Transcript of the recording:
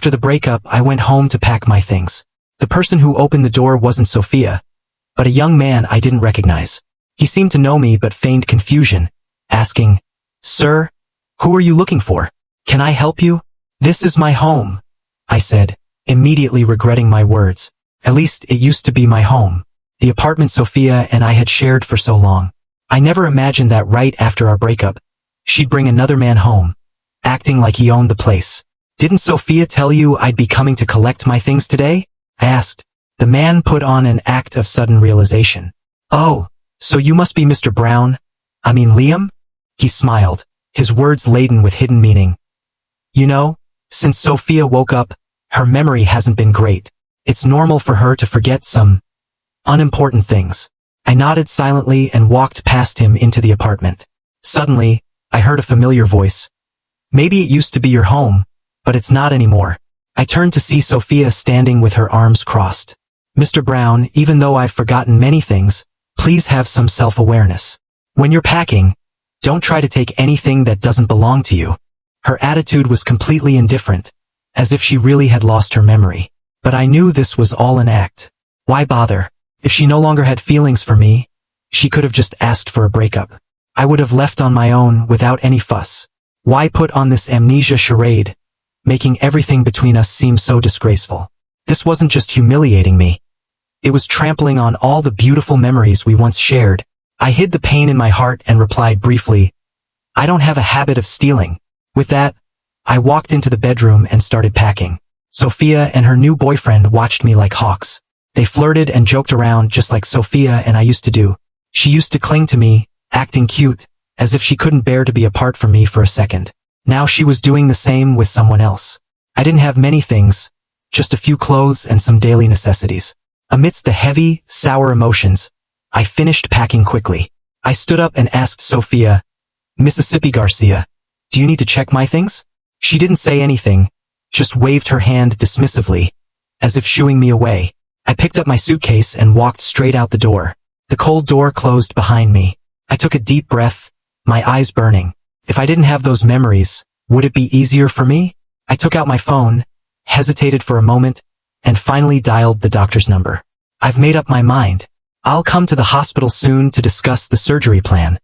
After the breakup, I went home to pack my things. The person who opened the door wasn't Sophia, but a young man I didn't recognize. He seemed to know me but feigned confusion, asking, "Sir, who are you looking for? Can I help you?" "This is my home," I said, immediately regretting my words. At least it used to be my home, the apartment Sophia and I had shared for so long. I never imagined that right after our breakup, she'd bring another man home, acting like he owned the place. "Didn't Sophia tell you I'd be coming to collect my things today?" I asked. The man put on an act of sudden realization. "Oh, so you must be Mr. Brown? I mean Liam?" He smiled, his words laden with hidden meaning. "You know, since Sophia woke up, her memory hasn't been great. It's normal for her to forget some unimportant things." I nodded silently and walked past him into the apartment. Suddenly, I heard a familiar voice. "Maybe it used to be your home, but it's not anymore." I turned to see Sophia standing with her arms crossed. "Mr. Brown, even though I've forgotten many things, please have some self-awareness. When you're packing, don't try to take anything that doesn't belong to you." Her attitude was completely indifferent, as if she really had lost her memory. But I knew this was all an act. Why bother? If she no longer had feelings for me, she could have just asked for a breakup. I would have left on my own without any fuss. Why put on this amnesia charade, making everything between us seem so disgraceful? This wasn't just humiliating me. It was trampling on all the beautiful memories we once shared. I hid the pain in my heart and replied briefly, "I don't have a habit of stealing." With that, I walked into the bedroom and started packing. Sophia and her new boyfriend watched me like hawks. They flirted and joked around just like Sophia and I used to do. She used to cling to me, acting cute, as if she couldn't bear to be apart from me for a second. Now she was doing the same with someone else. I didn't have many things, just a few clothes and some daily necessities. Amidst the heavy, sour emotions, I finished packing quickly. I stood up and asked Sophia, "Mississippi Garcia, do you need to check my things?" She didn't say anything, just waved her hand dismissively, as if shooing me away. I picked up my suitcase and walked straight out the door. The cold door closed behind me. I took a deep breath, my eyes burning. If I didn't have those memories, would it be easier for me? I took out my phone, hesitated for a moment, and finally dialed the doctor's number. "I've made up my mind. I'll come to the hospital soon to discuss the surgery plan."